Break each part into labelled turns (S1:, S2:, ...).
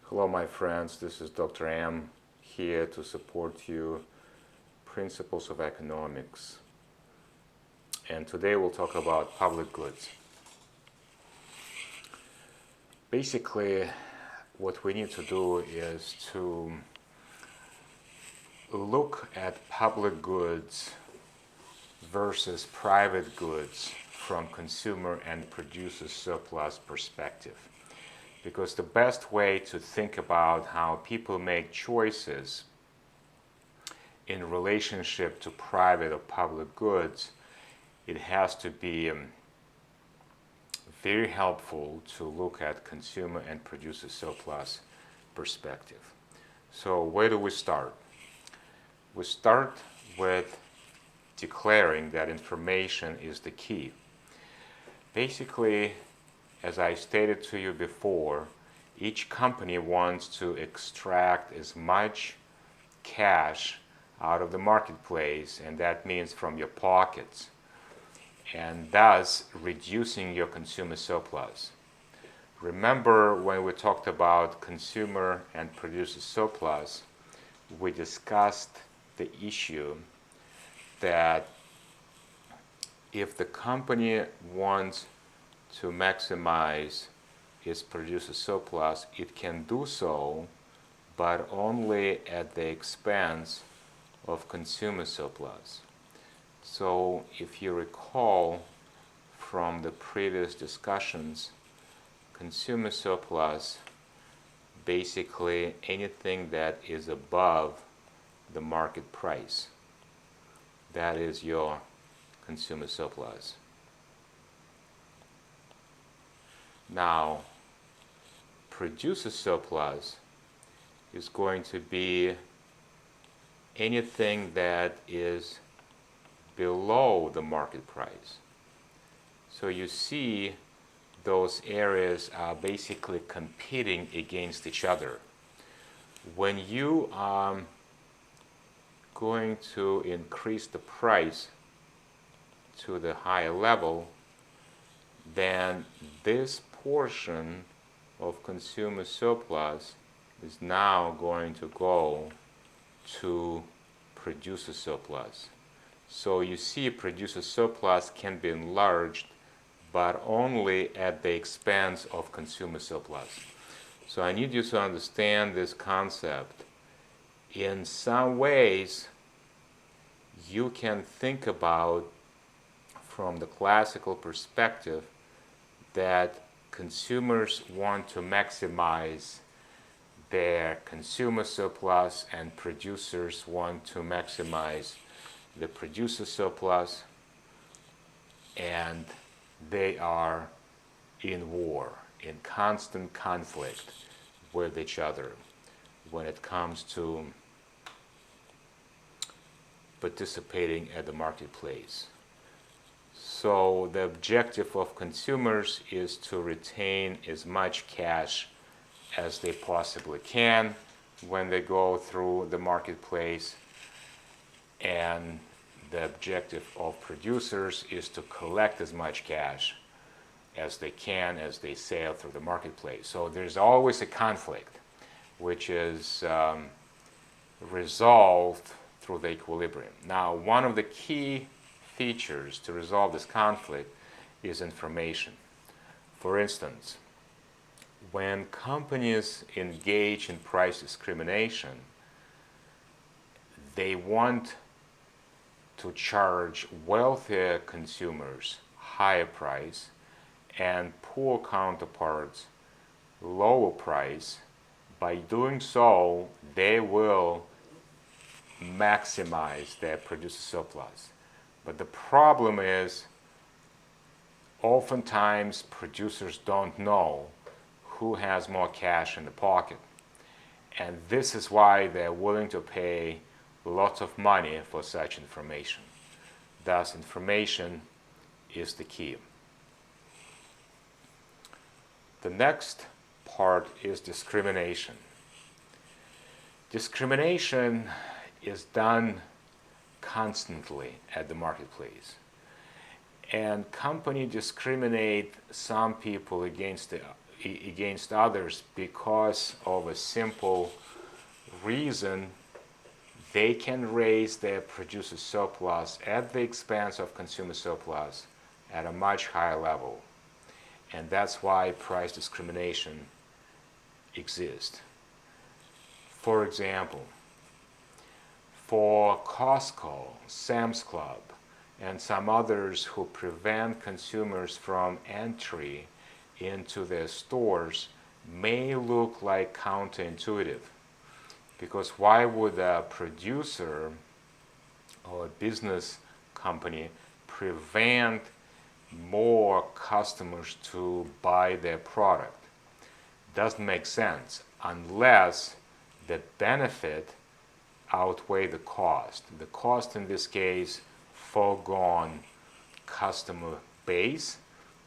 S1: Hello, my friends. This is Dr. M here to support you principles of economics. And today we'll talk about public goods. Basically, what we need to do is to look at public goods versus private goods from consumer and producer surplus perspective. Because the best way to think about how people make choices in relationship to private or public goods, it has to be very helpful to look at consumer and producer surplus perspective. So where do we start? We start with declaring that information is the key. Basically, as I stated to you before, each company wants to extract as much cash out of the marketplace, and that means from your pockets, and thus reducing your consumer surplus. Remember when we talked about consumer and producer surplus, we discussed the issue that if the company wants to maximize its producer surplus, it can do so, but only at the expense of consumer surplus. So if you recall from the previous discussions, consumer surplus, basically anything that is above the market price, that is your consumer surplus. Now, producer surplus is going to be anything that is below the market price. So you see those areas are basically competing against each other. When you are going to increase the price to the higher level, then this portion of consumer surplus is now going to go to producer surplus. So you see producer surplus can be enlarged, but only at the expense of consumer surplus. So I need you to understand this concept. In some ways, you can think about from the classical perspective that consumers want to maximize their consumer surplus and producers want to maximize the producer surplus, and they are in war, in constant conflict with each other when it comes to participating at the marketplace. So the objective of consumers is to retain as much cash as they possibly can when they go through the marketplace, and the objective of producers is to collect as much cash as they can as they sail through the marketplace. So there's always a conflict which is resolved through the equilibrium. Now, one of the key features to resolve this conflict is information. For instance, when companies engage in price discrimination, they want to charge wealthier consumers higher price and poor counterparts lower price. By doing so, they will maximize their producer surplus. But the problem is, oftentimes producers don't know who has more cash in the pocket. And this is why they're willing to pay lots of money for such information. Thus, information is the key. The next part is discrimination. Discrimination is done constantly at the and companies discriminate some people against against others because of a simple reason: they can raise their producer surplus at the expense of consumer surplus at a much higher level. And that's why price discrimination exists. For example, for Costco, Sam's Club, and some others who prevent consumers from entry into their stores may look like counterintuitive. Because why would a producer or a business company prevent more customers to buy their product? Doesn't make sense unless the benefit outweigh the cost. The cost in this case, foregone customer base,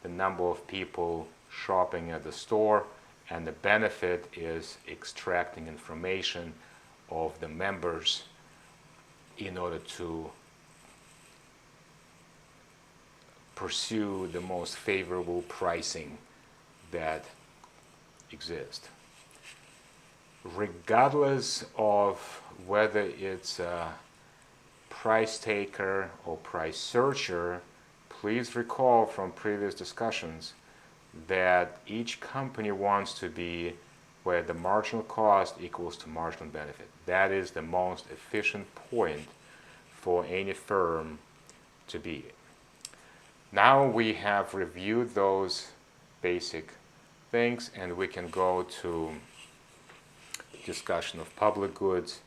S1: the number of people shopping at the store, and the benefit is extracting information of the members in order to pursue the most favorable pricing that exists. Regardless of whether it's a price taker or price searcher, please recall from previous discussions that each company wants to be where the marginal cost equals to marginal benefit. That is the most efficient point for any firm to be. Now we have reviewed those basic things, and we can go to discussion of public goods,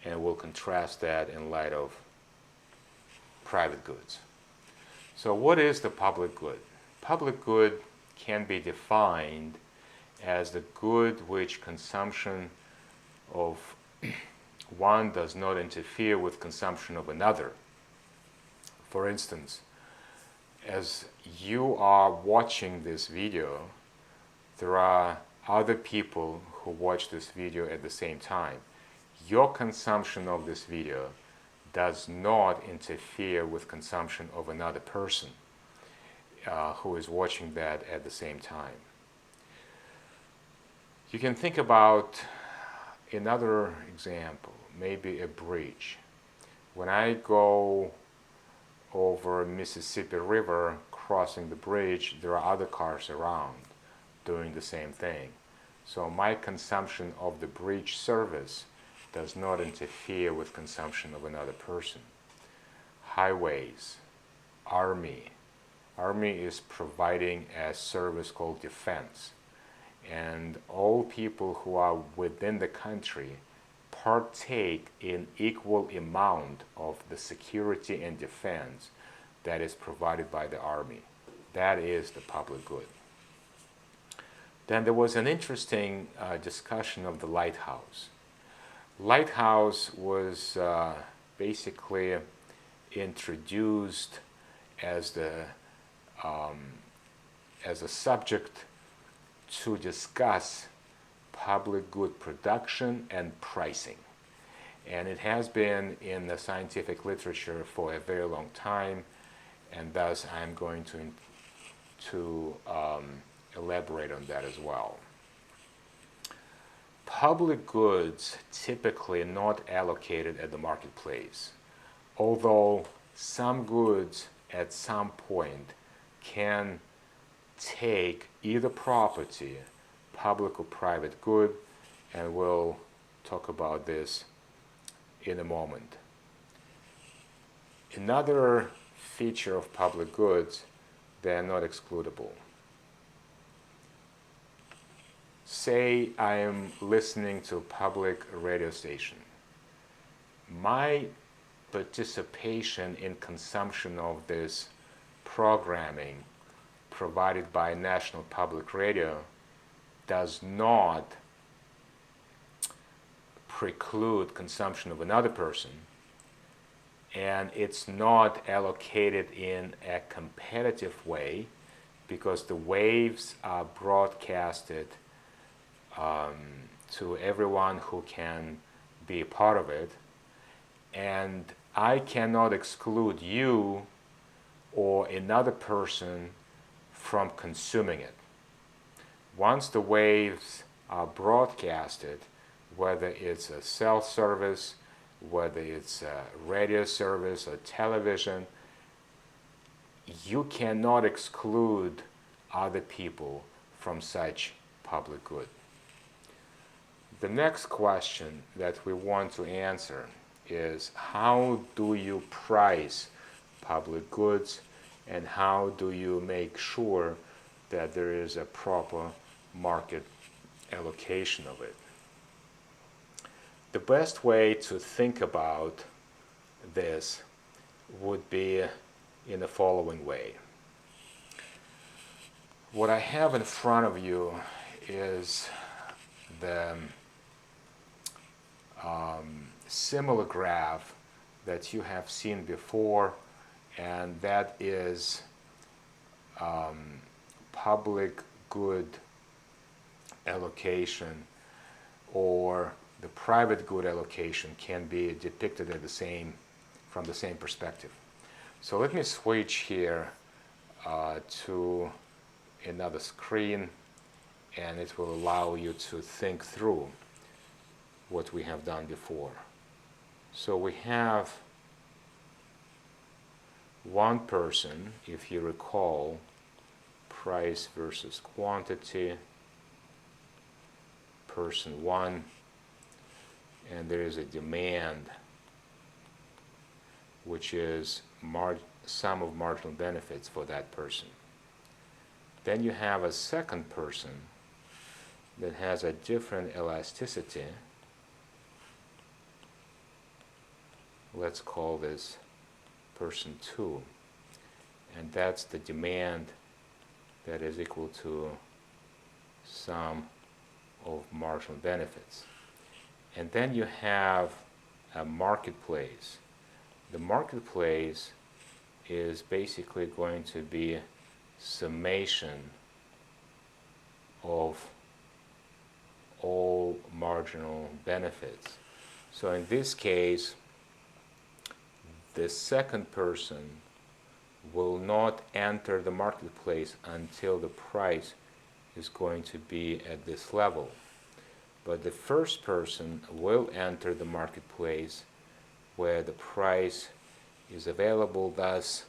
S1: and we'll contrast that in light of private goods. So what is the public good? Public good can be defined as the good which consumption of one does not interfere with consumption of another. For instance, as you are watching this video, there are other people who watch this video at the same time. Your consumption of this video does not interfere with consumption of another person who is watching that at the same time. You can think about another example, maybe a bridge. When I go over Mississippi River crossing the bridge, there are other cars around doing the same thing. So my consumption of the bridge service does not interfere with consumption of another person. Highways, Army. Army is providing a service called defense. And all people who are within the country partake in equal amount of the security and defense that is provided by the Army. That is the public good. Then there was an interesting discussion of the lighthouse. Lighthouse was basically introduced as a subject to discuss public good production and pricing. And it has been in the scientific literature for a very long time, and thus I'm going to elaborate on that as well. Public goods typically not allocated at the marketplace, although some goods at some point can take either property, public or private good, and we'll talk about this in a moment. Another feature of public goods, they are not excludable. Say I am listening to a public radio station. My participation in consumption of this programming provided by National Public Radio does not preclude consumption of another person, and it's not allocated in a competitive way because the waves are broadcasted to everyone who can be a part of it, and I cannot exclude you or another person from consuming it. Once the waves are broadcasted, whether it's a cell service, whether it's a radio service or television, you cannot exclude other people from such public good. The next question that we want to answer is, how do you price public goods, and how do you make sure that there is a proper market allocation of it? The best way to think about this would be in the following way. What I have in front of you is the similar graph that you have seen before, and that is public good allocation, or the private good allocation can be depicted at from the same perspective. So let me switch here to another screen, and it will allow you to think through what we have done before. So we have one person, if you recall, price versus quantity, person one, and there is a demand, which is sum of marginal benefits for that person. Then you have a second person that has a different elasticity. Let's call this person 2, and that's the demand that is equal to sum of marginal benefits. And then you have a marketplace. The marketplace is basically going to be summation of all marginal benefits. So in this case, the second person will not enter the marketplace until the price is going to be at this level. But the first person will enter the marketplace where the price is available. Thus,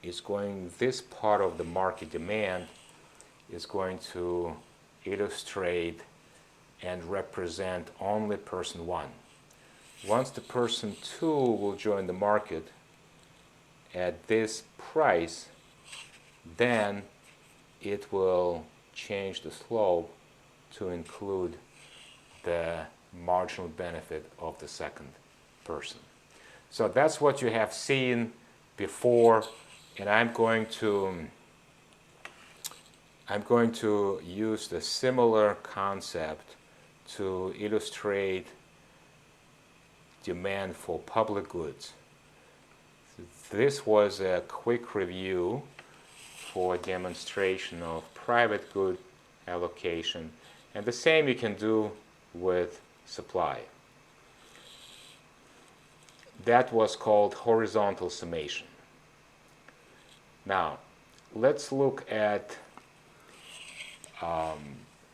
S1: this part of the market demand is going to illustrate and represent only person 1. Once the person 2 will join the market at this price, then it will change the slope to include the marginal benefit of the second person. So that's what you have seen before, and I'm going to use the similar concept to illustrate demand for public goods. This was a quick review for a demonstration of private good allocation, and the same you can do with supply. That was called horizontal summation. Now, let's look at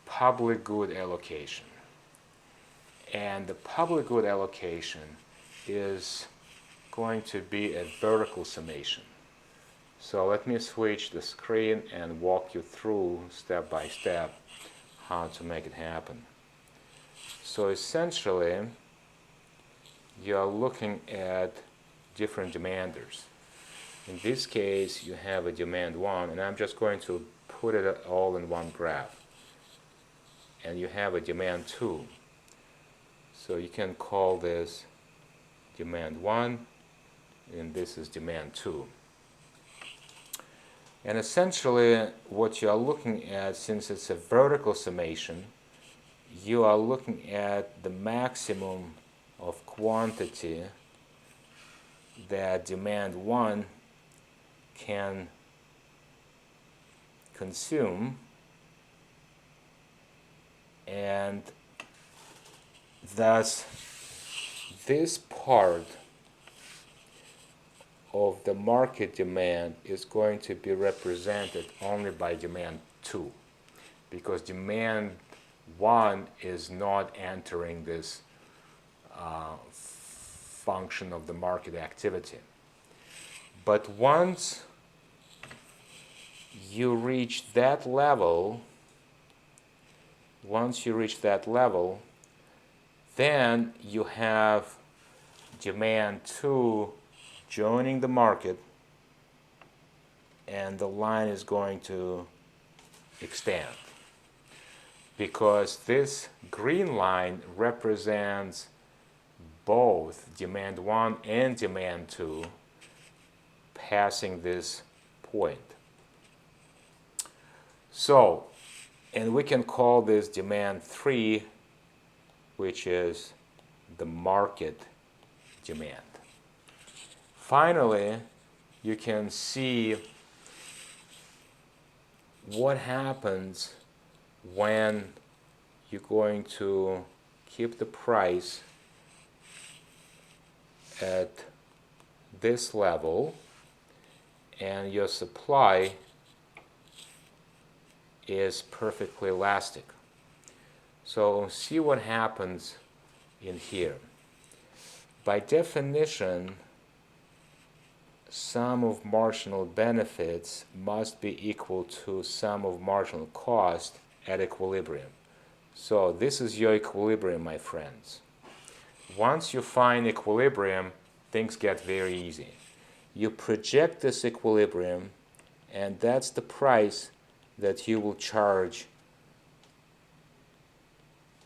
S1: public good allocation. And the public good allocation is going to be a vertical summation. So let me switch the screen and walk you through step by step how to make it happen. So essentially, you are looking at different demanders. In this case, you have a demand 1, and I'm just going to put it all in one graph. And you have a demand 2. So you can call this demand 1, and this is demand 2. And essentially, what you are looking at, since it's a vertical summation, you are looking at the maximum of quantity that demand 1 can consume, and thus this part of the market demand is going to be represented only by demand 2. because demand 1 is not entering this function of the market activity. But once you reach that level, then you have demand 2 joining the market, and the line is going to extend, because this green line represents both demand 1 and demand 2 passing this point. So, and we can call this demand 3, which is the market demand. Finally, you can see what happens when you're going to keep the price at this level and your supply is perfectly elastic. So see what happens in here. By definition, sum of marginal benefits must be equal to sum of marginal cost at equilibrium. So this is your equilibrium, my friends. Once you find equilibrium, things get very easy. You project this equilibrium, and that's the price that you will charge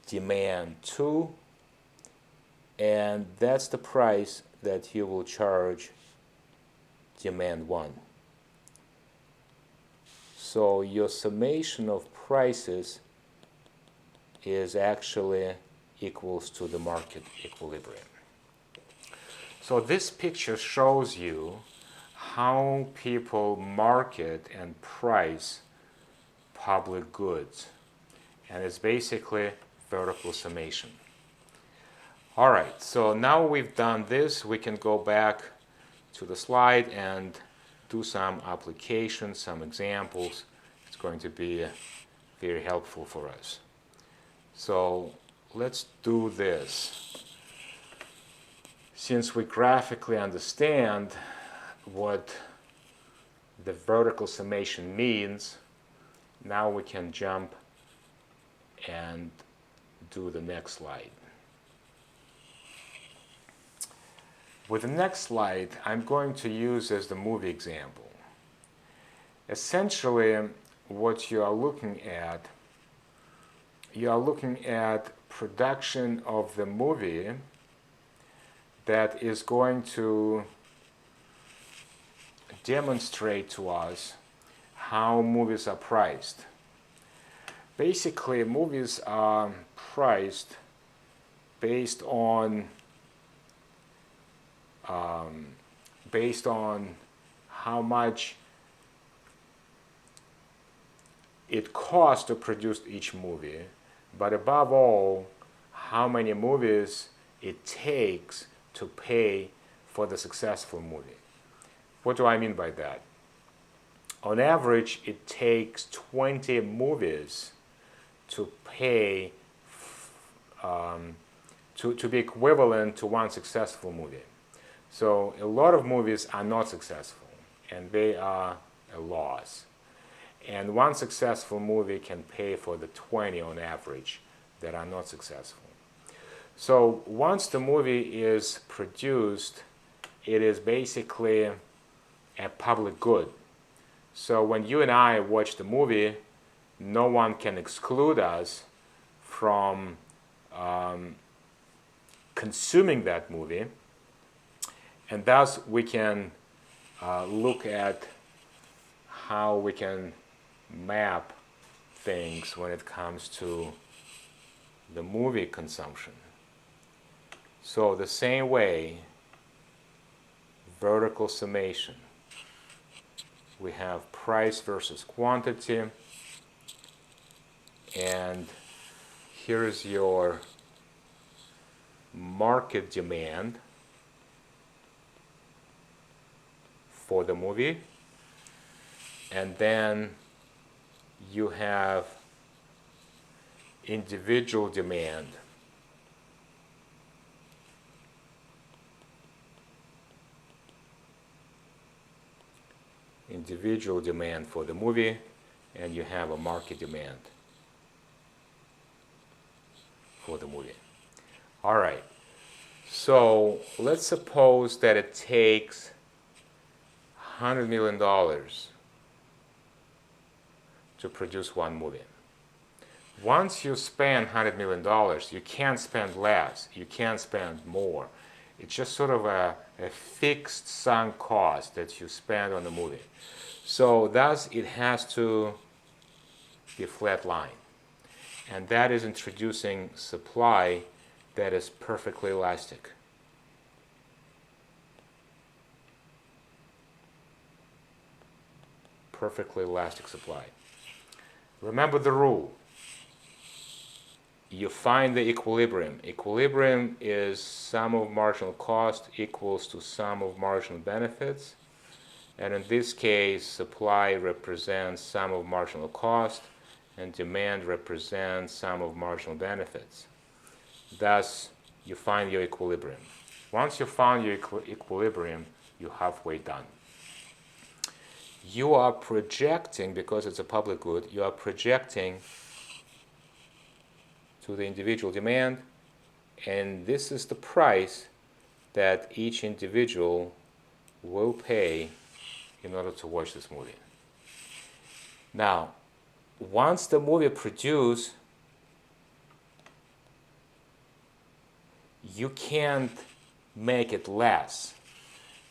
S1: demand 2, and that's the price that you will charge demand 1. So your summation of prices is actually equals to the market equilibrium. So this picture shows you how people market and price public goods, and it's basically vertical summation. All right, so now we've done this, we can go back to the slide and do some applications, some examples. It's going to be very helpful for us. So let's do this. Since we graphically understand what the vertical summation means, now we can jump and do the next slide. With the next slide, I'm going to use as the movie example. Essentially, what you are looking at production of the movie that is going to demonstrate to us how movies are priced. Basically, movies are priced based on how much it costs to produce each movie, but above all, how many movies it takes to pay for the successful movie. What do I mean by that? On average, it takes 20 movies to pay to be equivalent to one successful movie. So a lot of movies are not successful, and they are a loss. And one successful movie can pay for the 20 on average that are not successful. So once the movie is produced, it is basically a public good. So when you and I watch the movie, no one can exclude us from consuming that movie, and thus we can look at how we can map things when it comes to the movie consumption. So the same way, vertical summation, we have price versus quantity, and here is your market demand for the movie, and then you have individual demand. Individual demand for the movie, and you have a market demand for the movie. All right, so let's suppose that it takes $100 million to produce one movie. Once you spend $100 million, you can't spend less, you can't spend more. It's just sort of a fixed sunk cost that you spend on the movie. So thus it has to be a flat line. And that is introducing supply that is perfectly elastic. Perfectly elastic supply. Remember the rule. You find the equilibrium. Equilibrium is sum of marginal cost equals to sum of marginal benefits. And in this case, supply represents sum of marginal cost, and demand represents sum of marginal benefits. Thus, you find your equilibrium. Once you found your equilibrium, you're halfway done. You are projecting, because it's a public good, you are projecting to the individual demand, and this is the price that each individual will pay in order to watch this movie. Now, once the movie produced, you can't make it less.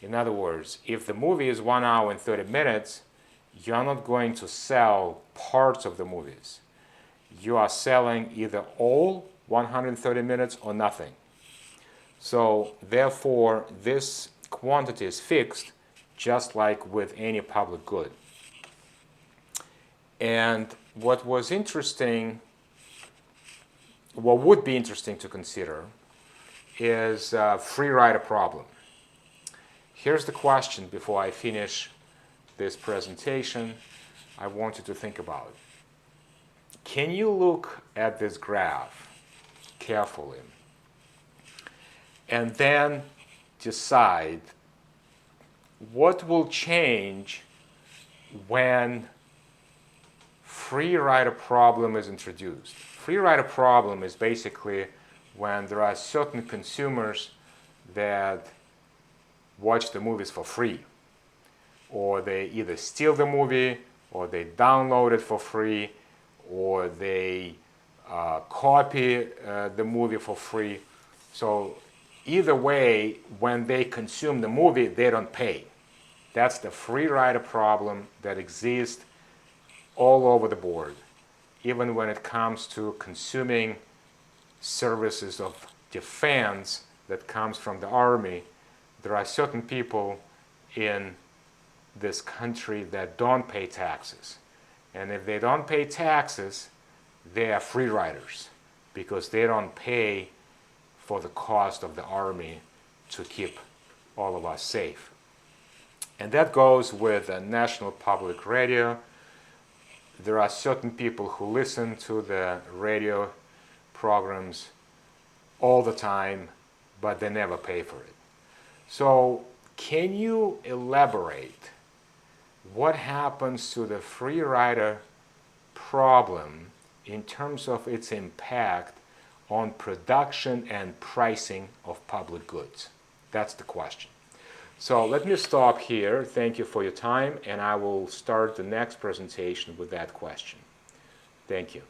S1: In other words, if the movie is 1 hour and 30 minutes, you're not going to sell parts of the movies. You are selling either all 130 minutes or nothing. So therefore, this quantity is fixed, just like with any public good. And what was interesting, what would be interesting to consider, is free rider problem. Here's the question before I finish this presentation I want you to think about. Can you look at this graph carefully and then decide what will change when free rider problem is introduced? Free rider problem is basically when there are certain consumers that watch the movies for free, or they either steal the movie, or they download it for free, or they copy the movie for free. So either way, when they consume the movie, they don't pay. That's the free rider problem that exists all over the board, even when it comes to consuming services of defense that comes from the army. There are certain people in this country that don't pay taxes. And if they don't pay taxes, they are free riders because they don't pay for the cost of the army to keep all of us safe. And that goes with National Public Radio. There are certain people who listen to the radio programs all the time, but they never pay for it. So can you elaborate what happens to the free rider problem in terms of its impact on production and pricing of public goods? That's the question. So let me stop here. Thank you for your time, and I will start the next presentation with that question. Thank you.